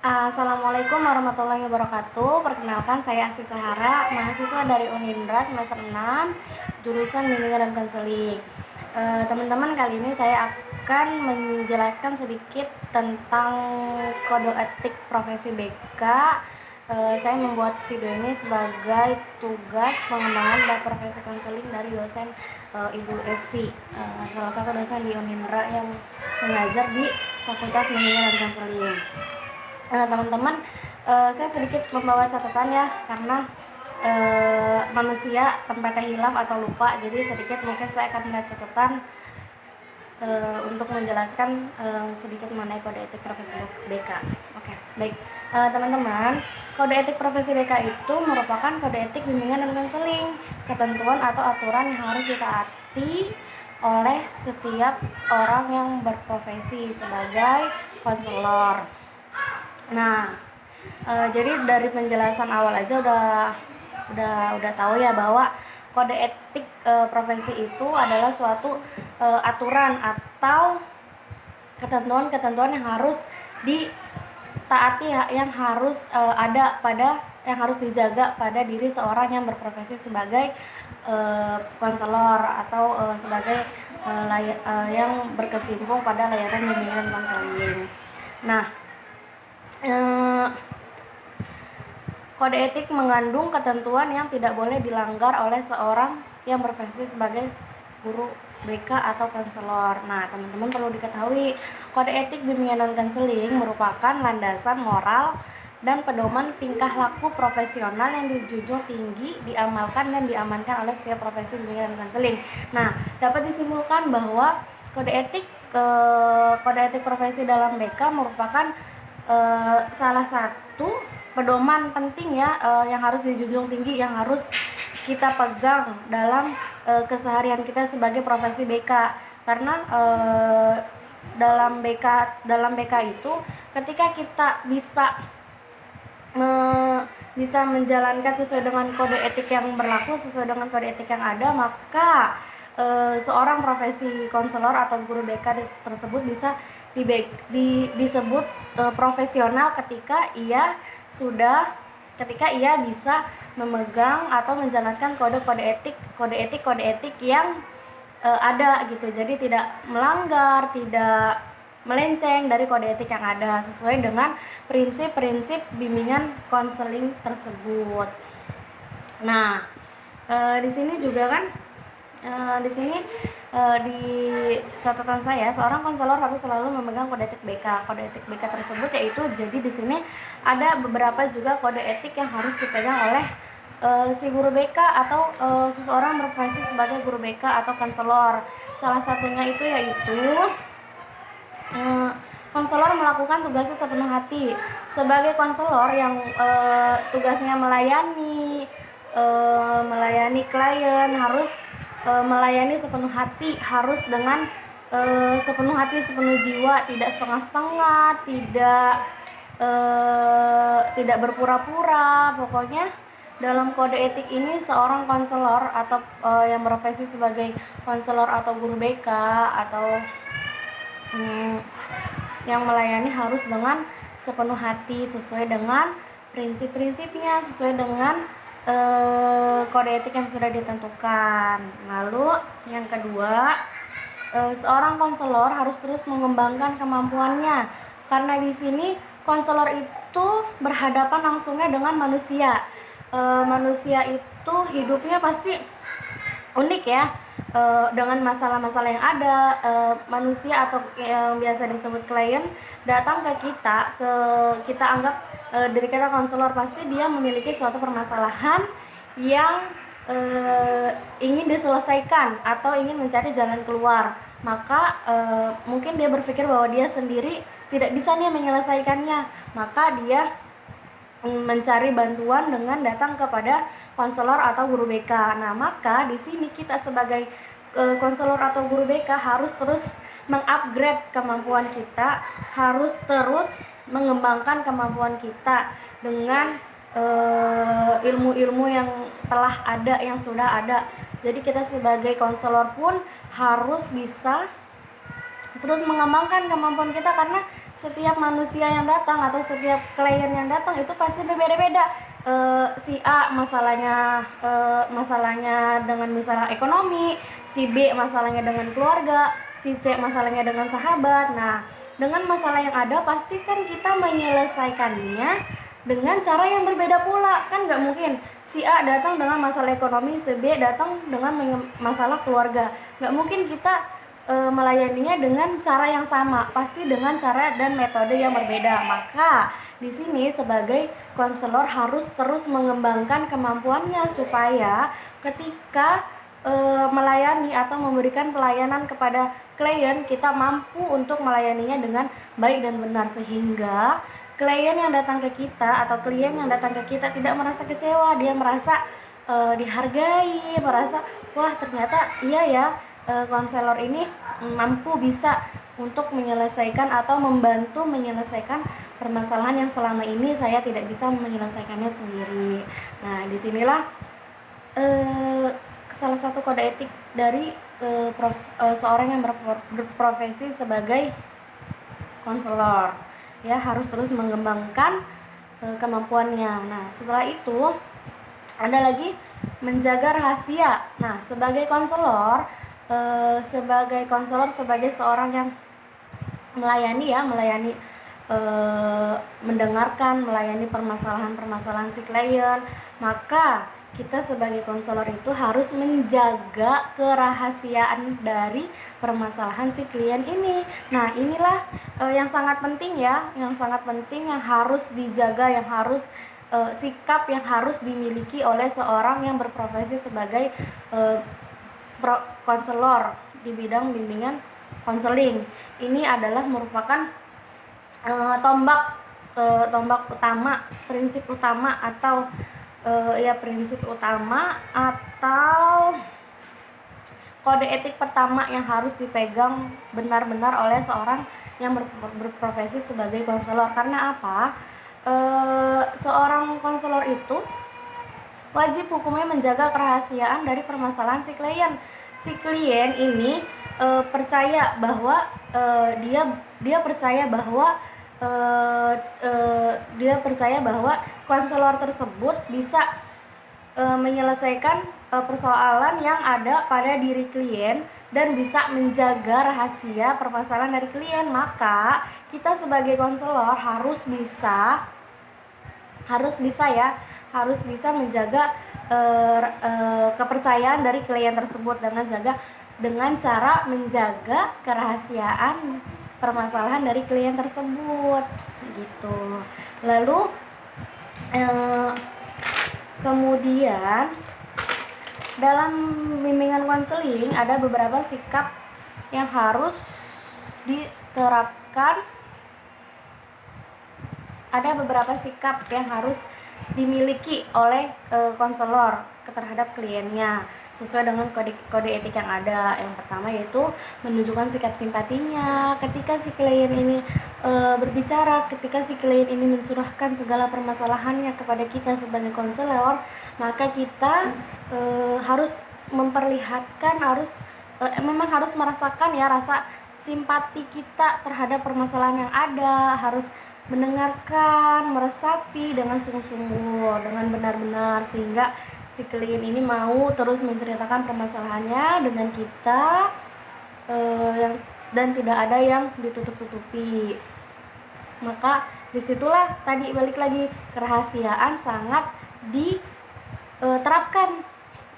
Assalamualaikum warahmatullahi wabarakatuh. Perkenalkan, saya Asih Sahara, mahasiswa dari Unindra semester 6, jurusan Bimbingan dan Konseling. Teman-teman, kali ini saya akan menjelaskan sedikit tentang kode etik profesi BK. Saya membuat video ini sebagai tugas pengembangan dan profesi konseling dari dosen Ibu Evi, salah satu dosen di Unindra yang mengajar di Fakultas Bimbingan dan Konseling. Teman-teman, saya sedikit membawa catatan ya, karena manusia tempatnya hilaf atau lupa, jadi sedikit mungkin saya akan melihat catatan untuk menjelaskan sedikit mengenai kode etik profesi BK. Oke, baik. Teman-teman, kode etik profesi BK itu merupakan kode etik bimbingan dan konseling, ketentuan atau aturan yang harus ditaati oleh setiap orang yang berprofesi sebagai konselor. Nah, jadi dari penjelasan awal aja udah tahu ya bahwa kode etik profesi itu adalah suatu aturan atau ketentuan-ketentuan yang harus ditaati, yang harus yang harus dijaga pada diri seorang yang berprofesi sebagai konselor atau sebagai yang berkecimpung pada layanan bimbingan dan konseling. Nah, kode etik mengandung ketentuan yang tidak boleh dilanggar oleh seorang yang berprofesi sebagai guru BK atau konselor. Nah, teman-teman perlu diketahui, kode etik bimbingan dan konseling merupakan landasan moral dan pedoman tingkah laku profesional yang dijunjung tinggi, diamalkan dan diamankan oleh setiap profesi bimbingan dan konseling. Nah, dapat disimpulkan bahwa kode etik profesi dalam BK merupakan salah satu pedoman penting ya, yang harus dijunjung tinggi, yang harus kita pegang dalam keseharian kita sebagai profesi BK. Karena dalam BK itu, ketika kita bisa menjalankan sesuai dengan kode etik yang berlaku, sesuai dengan kode etik yang ada, maka seorang profesi konselor atau guru BK tersebut bisa disebut profesional ketika ia bisa memegang atau menjalankan kode etik yang ada gitu. Jadi tidak melanggar, tidak melenceng dari kode etik yang ada, sesuai dengan prinsip-prinsip bimbingan konseling tersebut. Nah, di sini juga kan di catatan saya, seorang konselor harus selalu memegang kode etik BK. Kode etik BK tersebut yaitu, jadi di sini ada beberapa juga kode etik yang harus dipegang oleh si guru BK atau seseorang berprofesi sebagai guru BK atau konselor. Salah satunya itu yaitu konselor melakukan tugasnya sepenuh hati. Sebagai konselor yang tugasnya melayani klien, harus melayani sepenuh hati, harus dengan sepenuh hati, sepenuh jiwa, tidak setengah-setengah, tidak berpura-pura. Pokoknya dalam kode etik ini, seorang konselor atau yang berprofesi sebagai konselor atau guru BK atau yang melayani harus dengan sepenuh hati, sesuai dengan prinsip-prinsipnya, sesuai dengan kode etik yang sudah ditentukan. Lalu yang kedua, seorang konselor harus terus mengembangkan kemampuannya, karena di sini konselor itu berhadapan langsungnya dengan manusia. Manusia itu hidupnya pasti unik ya, dengan masalah-masalah yang ada. Manusia atau yang biasa disebut klien datang ke kita anggap diri kita konselor, pasti dia memiliki suatu permasalahan yang ingin diselesaikan atau ingin mencari jalan keluar. Maka mungkin dia berpikir bahwa dia sendiri tidak bisa nih menyelesaikannya, maka dia mencari bantuan dengan datang kepada konselor atau guru BK. Nah, maka di sini kita sebagai konselor atau guru BK harus terus mengupgrade kemampuan kita, harus terus mengembangkan kemampuan kita dengan ilmu-ilmu yang telah ada, yang sudah ada. Jadi kita sebagai konselor pun harus bisa terus mengembangkan kemampuan kita, karena setiap manusia yang datang atau setiap klien yang datang itu pasti berbeda-beda. Si A masalahnya dengan misalnya ekonomi, si B masalahnya dengan keluarga, si C masalahnya dengan sahabat. Nah, dengan masalah yang ada pasti kan kita menyelesaikannya dengan cara yang berbeda pula. Kan nggak mungkin si A datang dengan masalah ekonomi, si B datang dengan masalah keluarga. Nggak mungkin kita melayaninya dengan cara yang sama, pasti dengan cara dan metode yang berbeda. Maka di sini sebagai konselor harus terus mengembangkan kemampuannya supaya ketika melayani atau memberikan pelayanan kepada klien, kita mampu untuk melayaninya dengan baik dan benar, sehingga klien yang datang ke kita atau klien yang datang ke kita tidak merasa kecewa, dia merasa dihargai, merasa wah ternyata iya ya, konselor ini mampu bisa untuk menyelesaikan atau membantu menyelesaikan permasalahan yang selama ini saya tidak bisa menyelesaikannya sendiri. Nah, disinilah salah satu kode etik dari seorang yang berprofesi sebagai konselor, ya, harus terus mengembangkan kemampuannya. Nah, setelah itu ada lagi menjaga rahasia. Nah, sebagai konselor, sebagai seorang yang melayani mendengarkan, melayani permasalahan si klien, maka kita sebagai konselor itu harus menjaga kerahasiaan dari permasalahan si klien ini. Nah, inilah yang sangat penting ya, yang harus dijaga, yang harus sikap yang harus dimiliki oleh seorang yang berprofesi sebagai konselor di bidang bimbingan konseling. Ini adalah merupakan tombak utama, prinsip utama atau kode etik pertama yang harus dipegang benar-benar oleh seorang yang berprofesi sebagai konselor. Karena apa? Seorang konselor itu wajib hukumnya menjaga kerahasiaan dari permasalahan si klien. Si klien ini percaya bahwa dia percaya bahwa konselor tersebut bisa menyelesaikan persoalan yang ada pada diri klien dan bisa menjaga rahasia permasalahan dari klien. Maka kita sebagai konselor harus bisa menjaga kepercayaan dari klien tersebut dengan cara menjaga kerahasiaan permasalahan dari klien tersebut, gitu. Lalu kemudian dalam bimbingan konseling ada beberapa sikap yang harus diterapkan, ada beberapa sikap yang harus dimiliki oleh konselor terhadap kliennya sesuai dengan kode etik yang ada. Yang pertama yaitu menunjukkan sikap simpatinya ketika si klien ini berbicara, ketika si klien ini mencurahkan segala permasalahannya kepada kita sebagai konselor, maka kita harus memperlihatkan, memang harus merasakan ya rasa simpati kita terhadap permasalahan yang ada, harus mendengarkan, meresapi dengan sungguh-sungguh, dengan benar-benar, sehingga si klien ini mau terus menceritakan permasalahannya dengan kita, dan tidak ada yang ditutup-tutupi. Maka disitulah tadi balik lagi, kerahasiaan sangat diterapkan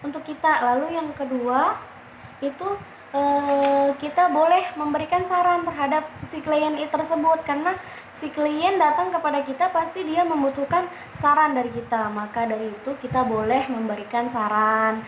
untuk kita. Lalu yang kedua itu kita boleh memberikan saran terhadap si klien tersebut, karena si klien datang kepada kita pasti dia membutuhkan saran dari kita. Maka dari itu kita boleh memberikan saran,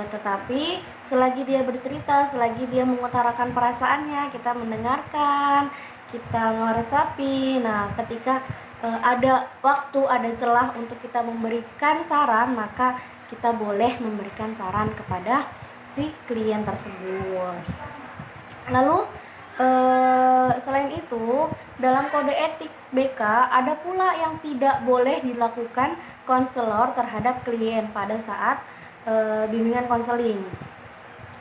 tetapi selagi dia bercerita, selagi dia mengutarakan perasaannya, kita mendengarkan, kita meresapi. Nah, ketika ada waktu, ada celah untuk kita memberikan saran, maka kita boleh memberikan saran kepada si klien tersebut. Lalu selain itu, dalam kode etik BK ada pula yang tidak boleh dilakukan konselor terhadap klien pada saat bimbingan konseling.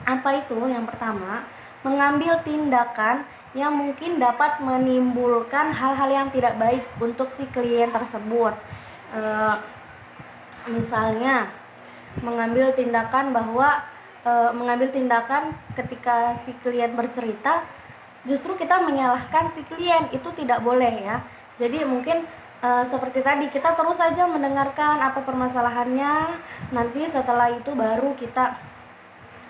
Apa itu? Yang pertama, mengambil tindakan yang mungkin dapat menimbulkan hal-hal yang tidak baik untuk si klien tersebut. Misalnya mengambil tindakan ketika si klien bercerita, justru kita menyalahkan si klien, itu tidak boleh ya. Jadi mungkin seperti tadi, kita terus saja mendengarkan apa permasalahannya, nanti setelah itu baru kita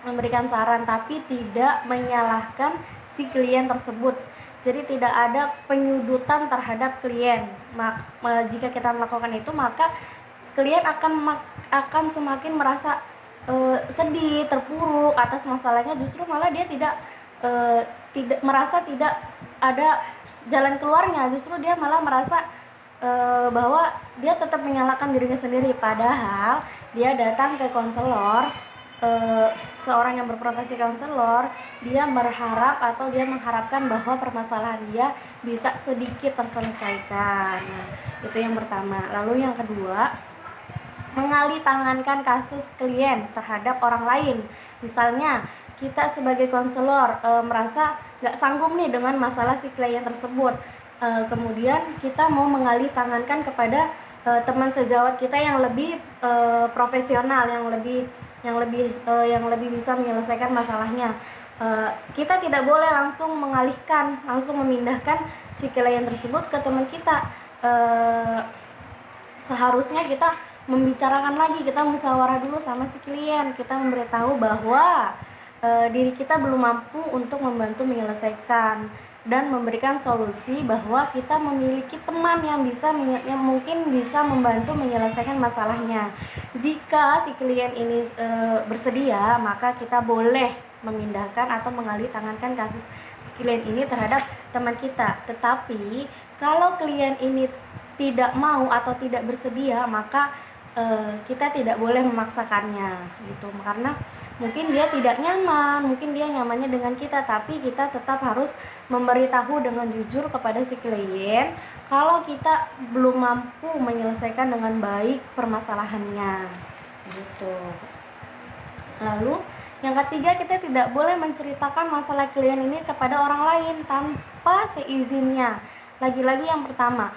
memberikan saran, tapi tidak menyalahkan si klien tersebut. Jadi tidak ada penyudutan terhadap klien. Jika kita melakukan itu, maka klien akan semakin merasa sedih, terpuruk atas masalahnya, justru malah dia tidak merasa tidak ada jalan keluarnya, justru dia malah merasa bahwa dia tetap menyalahkan dirinya sendiri, padahal dia datang ke konselor, seorang yang berprofesi konselor, dia berharap atau dia mengharapkan bahwa permasalahan dia bisa sedikit terselesaikan. Nah, itu yang pertama. Lalu yang kedua, mengalih tangankan kasus klien terhadap orang lain. Misalnya kita sebagai konselor merasa nggak sanggup nih dengan masalah si klien tersebut, kemudian kita mau mengalih tangankan kepada teman sejawat kita yang lebih profesional, yang lebih bisa menyelesaikan masalahnya. Kita tidak boleh langsung memindahkan si klien tersebut ke teman kita. Seharusnya kita membicarakan lagi, kita musyawarah dulu sama si klien, kita memberitahu bahwa diri kita belum mampu untuk membantu menyelesaikan dan memberikan solusi, bahwa kita memiliki teman yang mungkin bisa membantu menyelesaikan masalahnya. Jika si klien ini bersedia, maka kita boleh memindahkan atau mengalih tangankan kasus si klien ini terhadap teman kita. Tetapi kalau klien ini tidak mau atau tidak bersedia, maka kita tidak boleh memaksakannya gitu, karena mungkin dia tidak nyaman, mungkin dia nyamannya dengan kita, tapi kita tetap harus memberitahu dengan jujur kepada si klien kalau kita belum mampu menyelesaikan dengan baik permasalahannya gitu. Lalu yang ketiga, kita tidak boleh menceritakan masalah klien ini kepada orang lain tanpa seizinnya. Lagi-lagi yang pertama,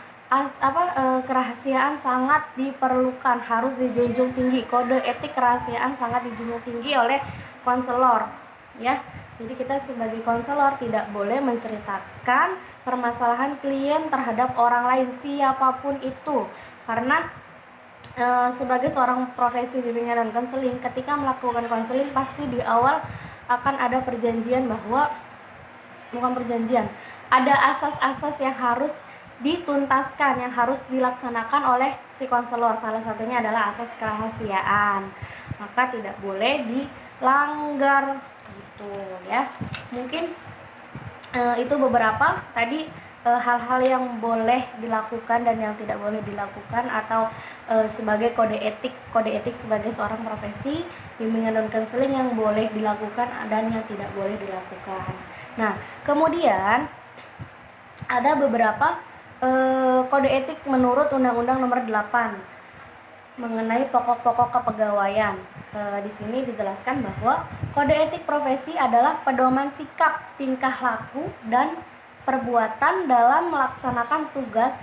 kerahasiaan sangat diperlukan, harus dijunjung tinggi. Kode etik kerahasiaan sangat dijunjung tinggi oleh konselor ya. Jadi kita sebagai konselor tidak boleh menceritakan permasalahan klien terhadap orang lain, siapapun itu, karena sebagai seorang profesi bimbingan dan konseling, ketika melakukan konseling pasti di awal akan ada ada asas-asas yang harus dituntaskan, yang harus dilaksanakan oleh si konselor. Salah satunya adalah asas kerahasiaan, maka tidak boleh dilanggar gitu ya. Mungkin itu beberapa tadi hal-hal yang boleh dilakukan dan yang tidak boleh dilakukan, atau sebagai kode etik sebagai seorang profesi bimbingan dan konseling yang boleh dilakukan dan yang tidak boleh dilakukan. Nah, kemudian ada beberapa kode etik menurut Undang-Undang Nomor 8 mengenai pokok-pokok kepegawaian. Di sini dijelaskan bahwa kode etik profesi adalah pedoman sikap, tingkah laku, dan perbuatan dalam melaksanakan tugas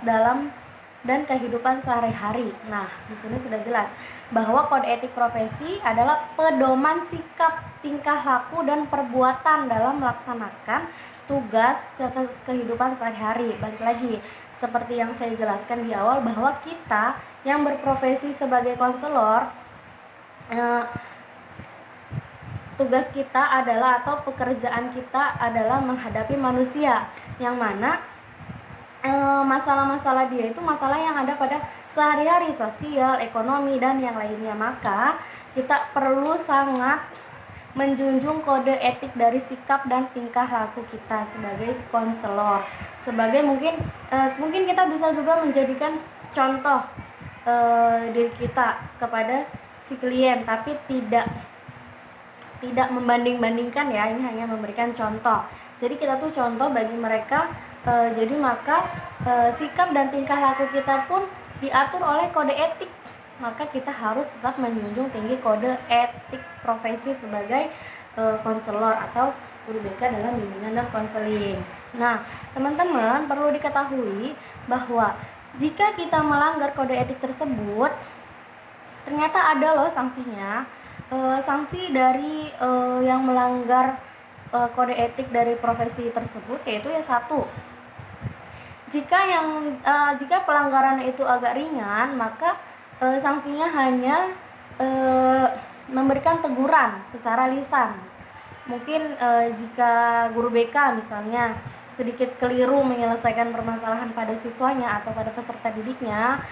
dan kehidupan sehari-hari. Nah, di sini sudah jelas bahwa kode etik profesi adalah pedoman sikap, tingkah laku, dan perbuatan dalam melaksanakan tugas kehidupan sehari-hari. Balik lagi, seperti yang saya jelaskan di awal, bahwa kita yang berprofesi sebagai konselor, tugas kita adalah, atau pekerjaan kita adalah menghadapi manusia, yang mana masalah-masalah dia itu masalah yang ada pada sehari-hari, sosial, ekonomi, dan yang lainnya. Maka kita perlu sangat menjunjung kode etik dari sikap dan tingkah laku kita sebagai konselor. Sebagai mungkin kita bisa juga menjadikan contoh diri kita kepada si klien, tapi tidak membanding-bandingkan ya, ini hanya memberikan contoh. Jadi kita tuh contoh bagi mereka. Jadi maka sikap dan tingkah laku kita pun diatur oleh kode etik. Maka kita harus tetap menjunjung tinggi kode etik profesi sebagai konselor atau guru BK dalam bimbingan dan konseling. Nah, teman-teman perlu diketahui bahwa jika kita melanggar kode etik tersebut, ternyata ada loh sanksinya. Sanksi dari yang melanggar kode etik dari profesi tersebut, yaitu yang satu, jika pelanggaran itu agak ringan, maka sanksinya hanya memberikan teguran secara lisan. Mungkin jika guru BK misalnya sedikit keliru menyelesaikan permasalahan pada siswanya atau pada peserta didiknya,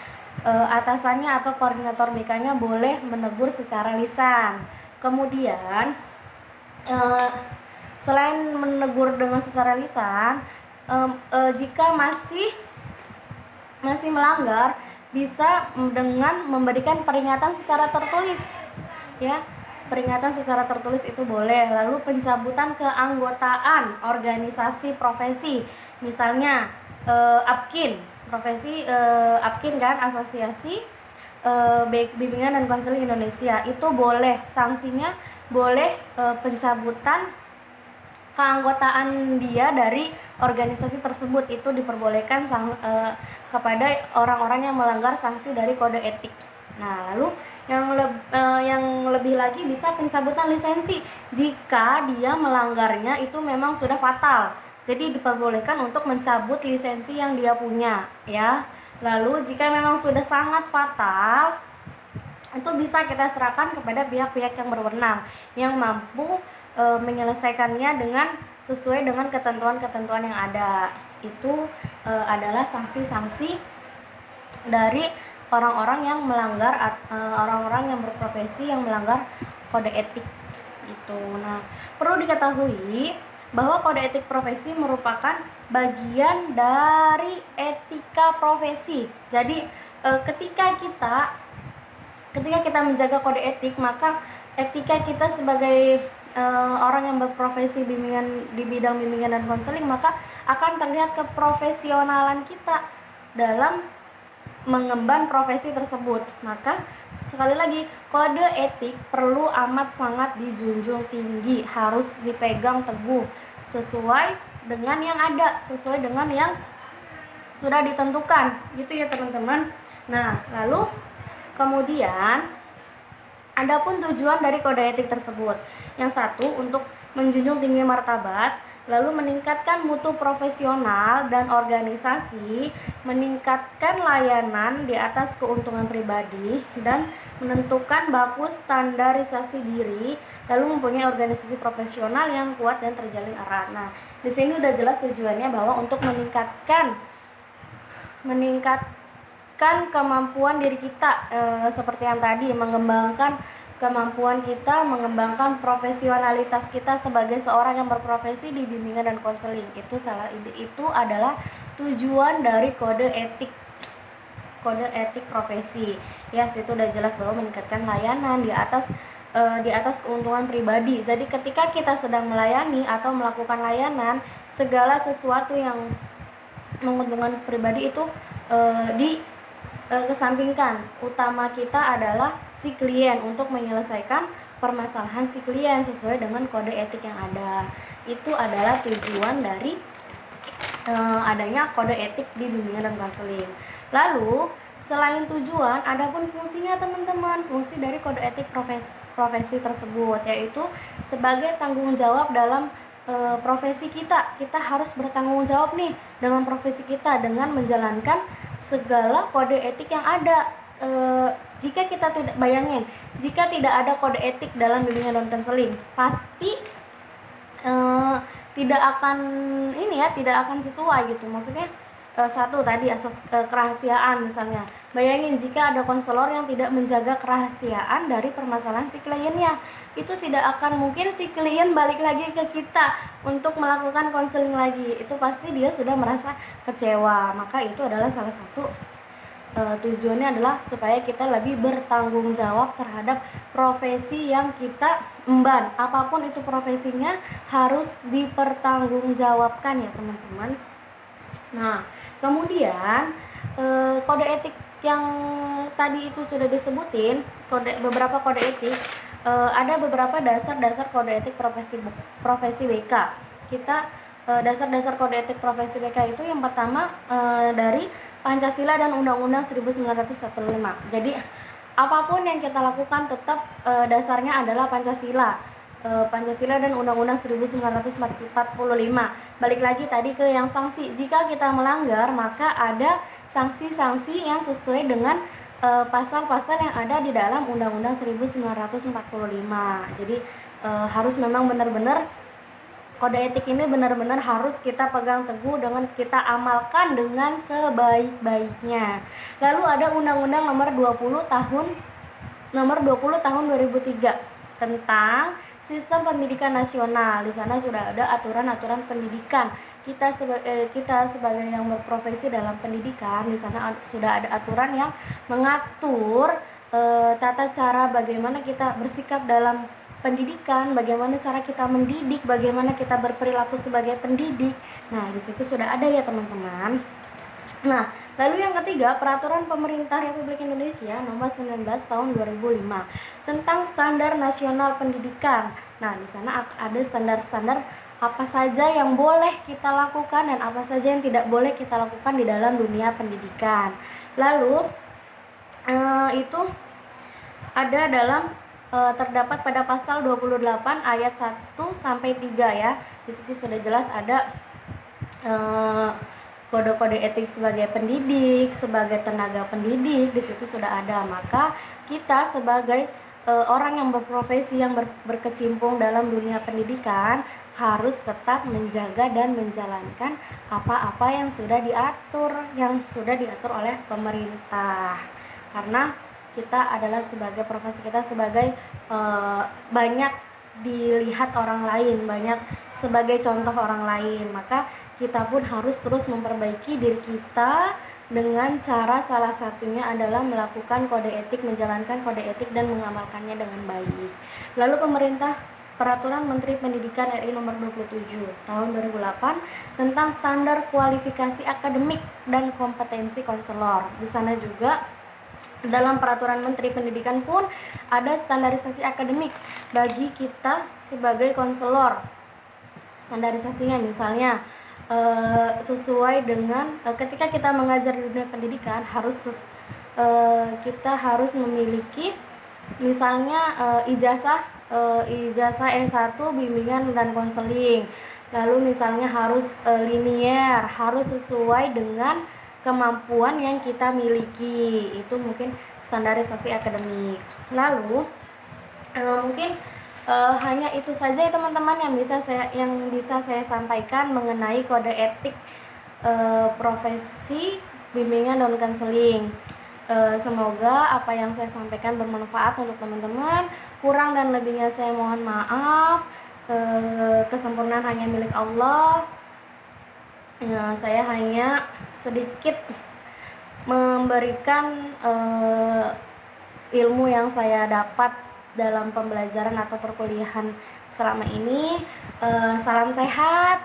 atasannya atau koordinator BK-nya boleh menegur secara lisan. Kemudian selain menegur dengan secara lisan, jika masih melanggar, bisa dengan memberikan peringatan secara tertulis, ya. Peringatan secara tertulis itu boleh. Lalu pencabutan keanggotaan organisasi profesi, misalnya APKIN, profesi APKIN kan, Asosiasi Bimbingan dan Konseling Indonesia, itu boleh, sanksinya boleh pencabutan keanggotaan dia dari organisasi tersebut, itu diperbolehkan kepada orang-orang yang melanggar sanksi dari kode etik. Nah, lalu yang lebih lagi bisa pencabutan lisensi jika dia melanggarnya itu memang sudah fatal. Jadi diperbolehkan untuk mencabut lisensi yang dia punya, ya. Lalu jika memang sudah sangat fatal, itu bisa kita serahkan kepada pihak-pihak yang berwenang yang mampu menyelesaikannya sesuai dengan ketentuan-ketentuan yang ada. Itu adalah sanksi-sanksi dari orang-orang yang melanggar, orang-orang yang berprofesi yang melanggar kode etik itu. Nah, perlu diketahui bahwa kode etik profesi merupakan bagian dari etika profesi. Jadi ketika kita menjaga kode etik, maka etika kita sebagai orang yang berprofesi di bidang bimbingan dan konseling, maka akan terlihat keprofesionalan kita dalam mengemban profesi tersebut. Maka sekali lagi, kode etik perlu amat sangat dijunjung tinggi, harus dipegang teguh sesuai dengan yang ada, sesuai dengan yang sudah ditentukan, gitu ya teman-teman. Nah, lalu kemudian adapun tujuan dari kode etik tersebut, yang satu untuk menjunjung tinggi martabat, lalu meningkatkan mutu profesional dan organisasi, meningkatkan layanan di atas keuntungan pribadi, dan menentukan baku standarisasi diri, lalu mempunyai organisasi profesional yang kuat dan terjalin erat. Nah, di sini udah jelas tujuannya bahwa untuk meningkatkan kemampuan diri kita, seperti yang tadi, mengembangkan kemampuan kita, mengembangkan profesionalitas kita sebagai seorang yang berprofesi di bimbingan dan konseling. Itu adalah tujuan dari kode etik profesi. Ya, situ udah jelas bahwa meningkatkan layanan di atas keuntungan pribadi. Jadi ketika kita sedang melayani atau melakukan layanan, segala sesuatu yang menguntungkan pribadi itu kesampingkan. Utama kita adalah si klien, untuk menyelesaikan permasalahan si klien sesuai dengan kode etik yang ada. Itu adalah tujuan dari adanya kode etik di bimbingan dan konseling. Lalu selain tujuan, adapun fungsinya teman-teman, fungsi dari kode etik profesi tersebut, yaitu sebagai tanggung jawab dalam profesi kita. Kita harus bertanggung jawab nih dengan profesi kita dengan menjalankan segala kode etik yang ada. Jika kita jika tidak ada kode etik dalam bimbingan dan konseling, pasti tidak akan sesuai gitu. Maksudnya satu tadi, asas kerahasiaan misalnya. Bayangin jika ada konselor yang tidak menjaga kerahasiaan dari permasalahan si kliennya, itu tidak akan mungkin si klien balik lagi ke kita untuk melakukan konseling lagi. Itu pasti dia sudah merasa kecewa. Maka itu adalah salah satu tujuannya adalah supaya kita lebih bertanggung jawab terhadap profesi yang kita emban. Apapun itu profesinya harus dipertanggungjawabkan ya teman-teman. Nah, kemudian kode etik yang tadi itu sudah disebutin, beberapa kode etik, ada beberapa dasar-dasar kode etik profesi BK. Kita dasar-dasar kode etik profesi BK itu yang pertama dari Pancasila dan Undang-Undang 1945. Jadi apapun yang kita lakukan tetap dasarnya adalah Pancasila. Pancasila dan Undang-Undang 1945. Balik lagi tadi ke yang sanksi. Jika kita melanggar, maka ada sanksi-sanksi yang sesuai dengan pasal-pasal yang ada di dalam Undang-Undang 1945. Jadi harus memang benar-benar kode etik ini benar-benar harus kita pegang teguh dengan kita amalkan dengan sebaik-baiknya. Lalu ada Undang-Undang nomor 20 tahun 2003 tentang Sistem Pendidikan Nasional. Di sana sudah ada aturan-aturan pendidikan. Kita sebagai yang berprofesi dalam pendidikan, di sana sudah ada aturan yang mengatur tata cara bagaimana kita bersikap dalam pendidikan, bagaimana cara kita mendidik, bagaimana kita berperilaku sebagai pendidik. Nah, di situ sudah ada ya teman-teman. Nah, lalu yang ketiga, Peraturan Pemerintah Republik Indonesia Nomor 19 Tahun 2005 tentang Standar Nasional Pendidikan. Nah, di sana ada standar-standar apa saja yang boleh kita lakukan dan apa saja yang tidak boleh kita lakukan di dalam dunia pendidikan. Lalu itu ada dalam terdapat pada pasal 28 ayat 1 sampai 3 ya. Di situ sudah jelas ada kode-kode etik sebagai pendidik, sebagai tenaga pendidik, di situ sudah ada. Maka kita sebagai orang yang berprofesi, yang berkecimpung dalam dunia pendidikan harus tetap menjaga dan menjalankan apa-apa yang sudah diatur oleh pemerintah. Karena kita adalah sebagai profesi kita sebagai banyak dilihat orang lain, banyak sebagai contoh orang lain, maka kita pun harus terus memperbaiki diri kita dengan cara salah satunya adalah melakukan kode etik, menjalankan kode etik dan mengamalkannya dengan baik. Lalu Peraturan Menteri Pendidikan RI Nomor 27 Tahun 2008 tentang standar kualifikasi akademik dan kompetensi konselor. Di sana juga dalam Peraturan Menteri Pendidikan pun ada standarisasi akademik bagi kita sebagai konselor. Standarisasinya misalnya sesuai dengan ketika kita mengajar di dunia pendidikan kita harus memiliki misalnya ijazah S1 bimbingan dan konseling. Lalu misalnya harus linier, harus sesuai dengan kemampuan yang kita miliki. Itu mungkin standarisasi akademik. Lalu mungkin hanya itu saja ya teman-teman yang bisa saya sampaikan mengenai kode etik profesi bimbingan dan konseling. Semoga apa yang saya sampaikan bermanfaat untuk teman-teman. Kurang dan lebihnya saya mohon maaf. Kesempurnaan hanya milik Allah. Saya hanya sedikit memberikan ilmu yang saya dapat dalam pembelajaran atau perkuliahan selama ini. Salam sehat.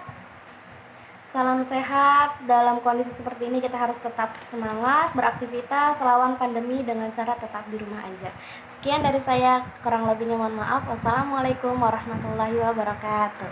Dalam kondisi seperti ini kita harus tetap semangat beraktivitas lawan pandemi dengan cara tetap di rumah aja. Sekian dari saya, kurang lebihnya mohon maaf. Wassalamualaikum warahmatullahi wabarakatuh.